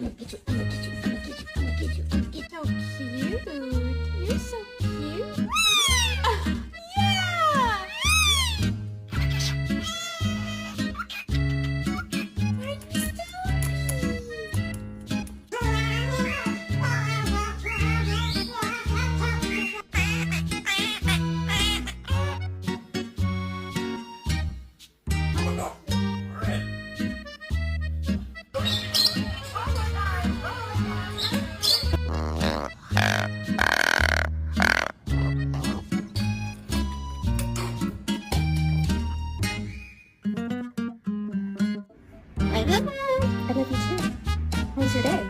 I'm gonna get you. I'm gonna get you. I'm gonna get you. I'm gonna get you. I'm gonna get you. So cute. You're so cute. Yeah. I love you too. How was your day?